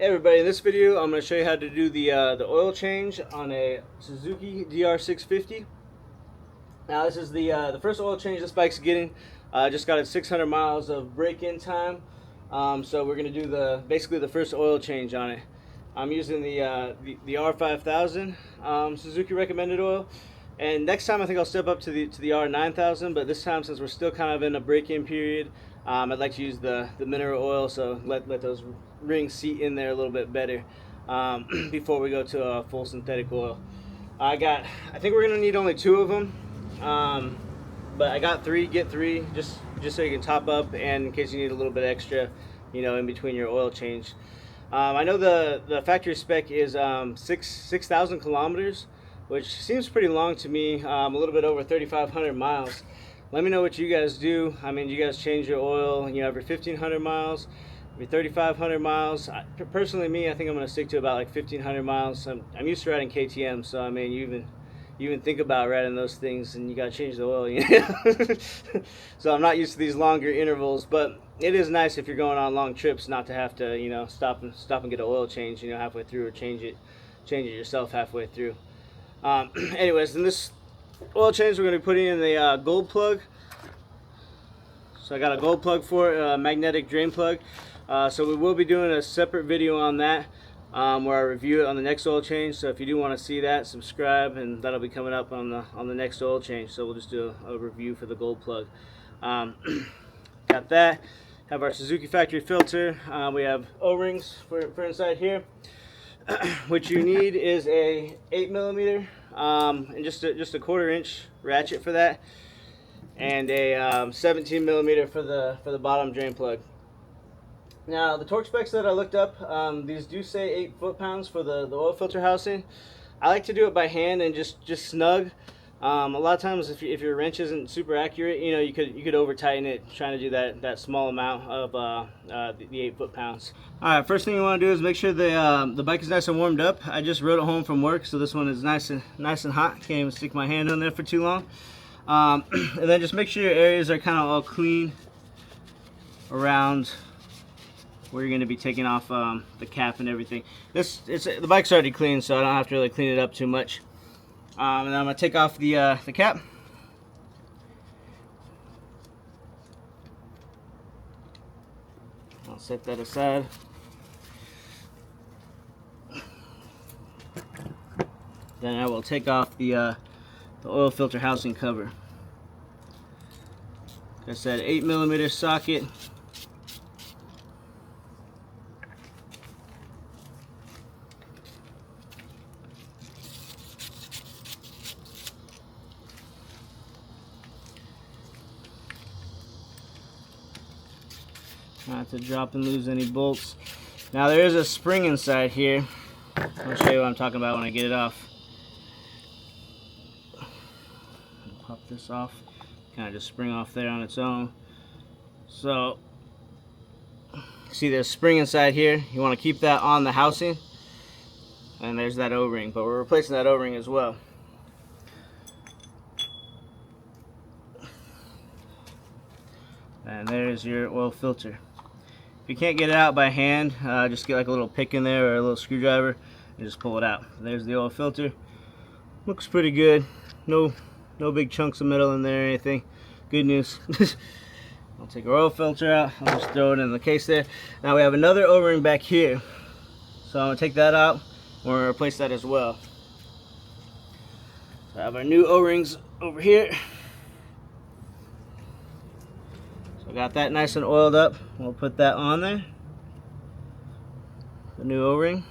Hey everybody, in this video I'm going to show you how to do the oil change on a Suzuki DR650. Now this is the first oil change this bike's getting. Just got it 600 miles of break-in time, so we're going to do basically the first oil change on it. I'm using the R5000 Suzuki recommended oil, and next time I think I'll step up to the R9000. But this time, since we're still kind of in a break-in period, I'd like to use the mineral oil, so let those rings seat in there a little bit better before we go to a full synthetic oil. I think we're gonna need only 2 of them, but I got 3. Get 3 just so you can top up, and in case you need a little bit extra, you know, in between your oil change. I know the factory spec is 6,000 kilometers, which seems pretty long to me. A little bit over 3,500 miles. Let me know what you guys do. I mean, you guys change your oil, you know, every 1,500 miles, every 3,500 miles. Personally, me, I think I'm going to stick to about like 1,500 miles. I'm used to riding KTM, so I mean, you even think about riding those things, and you got to change the oil, you know? So I'm not used to these longer intervals, but it is nice if you're going on long trips not to have to, you know, stop and get an oil change, you know, halfway through, or change it yourself halfway through. Anyways, in this oil change, we're going to be putting in the gold plug. So I got a gold plug for it, a magnetic drain plug. So we will be doing a separate video on that, where I review it on the next oil change. So if you do want to see that, subscribe, and that'll be coming up on the next oil change. So we'll just do a review for the gold plug. Got that. Have our Suzuki factory filter. We have O-rings for inside here. What you need is a 8mm and just a 1/4 inch ratchet for that, and a 17mm for the bottom drain plug. Now the torque specs that I looked up, these do say 8 foot-pounds for the oil filter housing. I like to do it by hand and just snug. A lot of times, if your wrench isn't super accurate, you know, you could over tighten it trying to do that small amount of the 8 foot-pounds. All right, first thing you want to do is make sure the bike is nice and warmed up. I just rode it home from work, so this one is nice and hot. Can't even stick my hand on there for too long. And then just make sure your areas are kind of all clean around where you're going to be taking off the cap and everything. The bike's already clean, so I don't have to really clean it up too much. And then I'm going to take off the cap. I'll set that aside. Then I will take off the oil filter housing cover. Like I said, 8mm socket. Not to drop and lose any bolts. Now there is a spring inside here. I'll show you what I'm talking about when I get it off. Pop this off. Kind of just spring off there on its own. So, see there's a spring inside here. You want to keep that on the housing. And there's that O-ring, but we're replacing that O-ring as well. And there's your oil filter. If you can't get it out by hand, just get like a little pick in there or a little screwdriver and just pull it out. There's the oil filter. Looks pretty good. No big chunks of metal in there or anything. Good news. I'll take our oil filter out. I'll just throw it in the case there. Now we have another O-ring back here. So I'm going to take that out. We're going to replace that as well. So I have our new O-rings over here. Got that nice and oiled up. We'll put that on there. The new O-ring.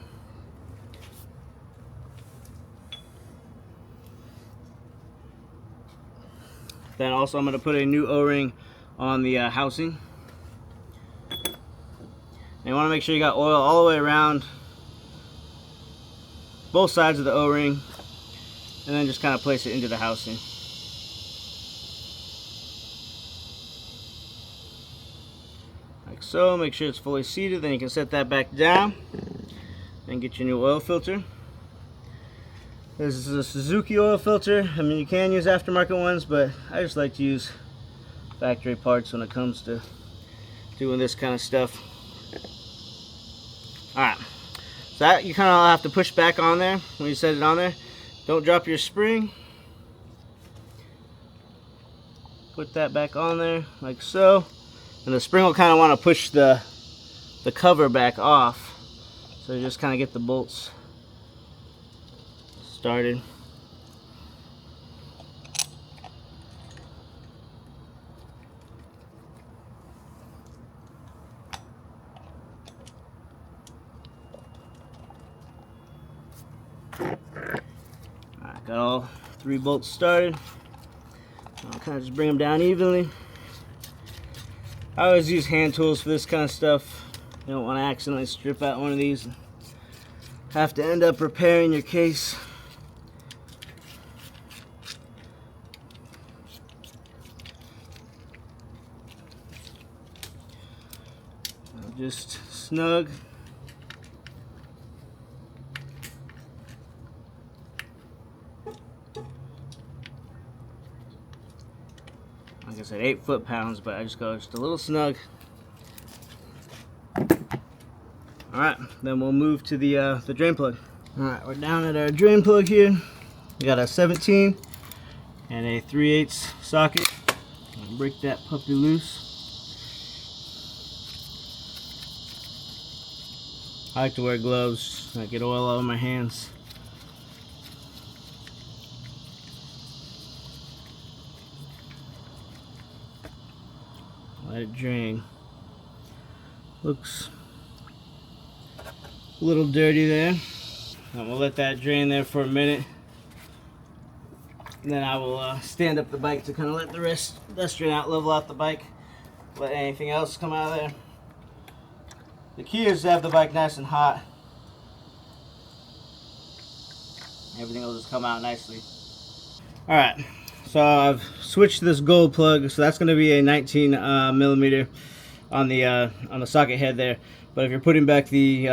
Then also I'm going to put a new O-ring on the housing. And you want to make sure you got oil all the way around both sides of the O-ring, and then just kind of place it into the housing. Like so. Make sure it's fully seated, then you can set that back down and get your new oil filter. This is a Suzuki oil filter. I mean, you can use aftermarket ones, but I just like to use factory parts when it comes to doing this kind of stuff. Alright, So that you kind of have to push back on there when you set it on there. Don't drop your spring. Put that back on there like so. And the spring will kind of want to push the cover back off. So just kind of get the bolts started. Alright, got all 3 bolts started. I'll kind of just bring them down evenly. I always use hand tools for this kind of stuff. You don't want to accidentally strip out one of these and have to end up repairing your case. Just snug. Like I said, 8 foot-pounds, but I just go just a little snug. Alright, then we'll move to the drain plug. Alright, we're down at our drain plug here. We got a 17 and a 3/8 socket. I'll break that puppy loose. I like to wear gloves. I get oil all over my hands. Let it drain. Looks a little dirty there. And we'll let that drain there for a minute. And then I will stand up the bike to kind of let the rest drain out, level out the bike. Let anything else come out of there. The key is to have the bike nice and hot. Everything will just come out nicely. Alright, so I've switched this gold plug, so that's going to be a 19 millimeter on the socket head there. But if you're putting back the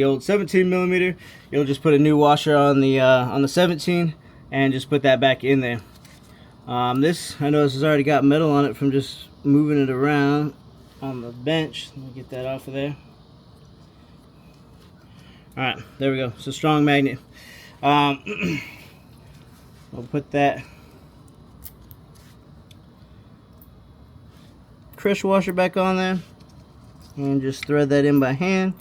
old 17 millimeter, you'll just put a new washer on the 17 and just put that back in there. This, I know this has already got metal on it from just moving it around on the bench. Let me get that off of there. Alright, there we go. It's a strong magnet. I'll put that crush washer back on there and just thread that in by hand.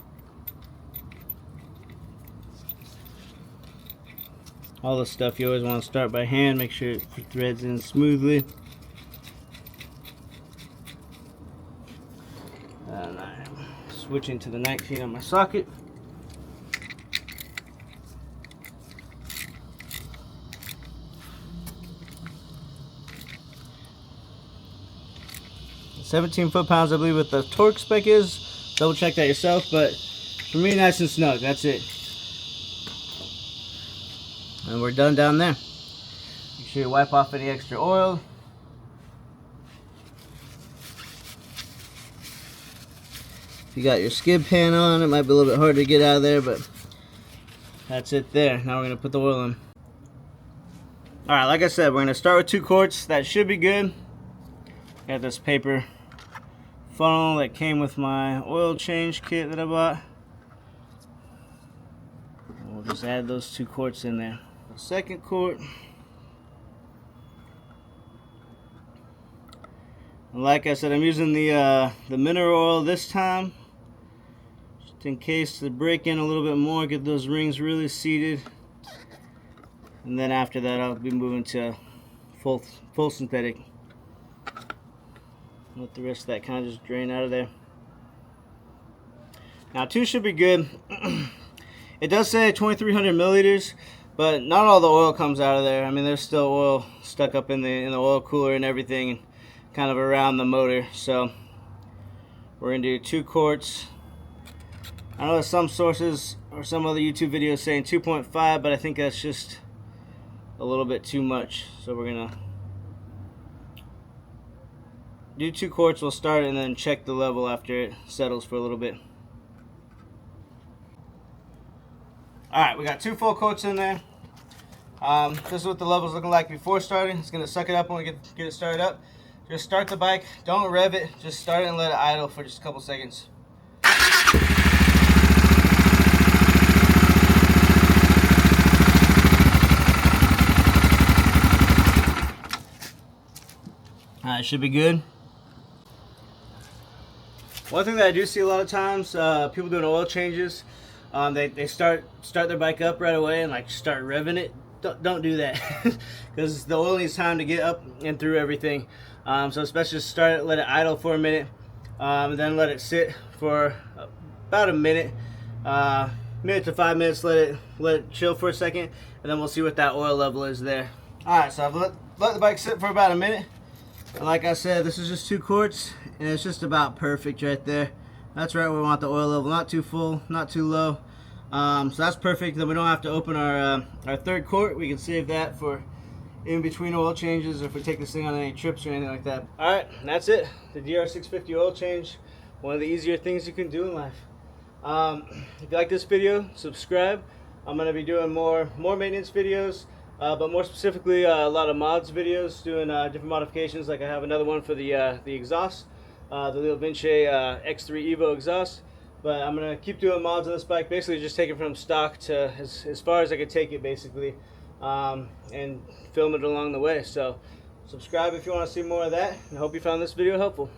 All the stuff you always want to start by hand. Make sure it threads in smoothly. And I'm switching to the 19 on my socket. The 17 foot-pounds, I believe, what the torque spec is. Double check that yourself, but for me, nice and snug. That's it. And we're done down there. Make sure you wipe off any extra oil. If you got your skid pan on, it might be a little bit hard to get out of there, but that's it there. Now we're going to put the oil in. Alright, like I said, we're going to start with 2 quarts. That should be good. Got this paper funnel that came with my oil change kit that I bought. We'll just add those 2 quarts in there. The second quart. And like I said, I'm using the mineral oil this time, just in case to break in a little bit more, get those rings really seated. And then after that, I'll be moving to full synthetic. Let the rest of that kind of just drain out of there. Now 2 should be good. It does say 2,300 milliliters, but not all the oil comes out of there. I mean, there's still oil stuck up in the oil cooler and everything, and kind of around the motor. So we're gonna do 2 quarts. I know some sources or some other YouTube videos saying 2.5, but I think that's just a little bit too much. So we're gonna do 2 quarts. We'll start and then check the level after it settles for a little bit. Alright, we got 2 full coats in there. This is what the level's looking like before starting. It's going to suck it up when we get it started up. Just start the bike. Don't rev it. Just start it and let it idle for just a couple seconds. It should be good. One thing that I do see a lot of times, people doing oil changes, they start their bike up right away and like start revving it. Don't do that, because the oil needs time to get up and through everything. So especially just start it, let it idle for a minute, and then let it sit for about a minute, minute to 5 minutes. Let it chill for a second, and then we'll see what that oil level is there. All right, so I've let the bike sit for about a minute. And like I said, this is just 2 quarts, and it's just about perfect right there. That's right where we want the oil level, not too full, not too low. So that's perfect. Then we don't have to open our 3rd quart. We can save that for in between oil changes, or if we take this thing on any trips or anything like that. All right, that's it. The DR650 oil change, one of the easier things you can do in life. If you like this video, subscribe. I'm going to be doing more maintenance videos. But more specifically, a lot of mods videos, doing different modifications. Like I have another one for the exhaust, the Leo Vinci X3 Evo exhaust. But I'm gonna keep doing mods on this bike, basically just take it from stock to as far as I could take it, basically, and film it along the way. So subscribe if you want to see more of that, and I hope you found this video helpful.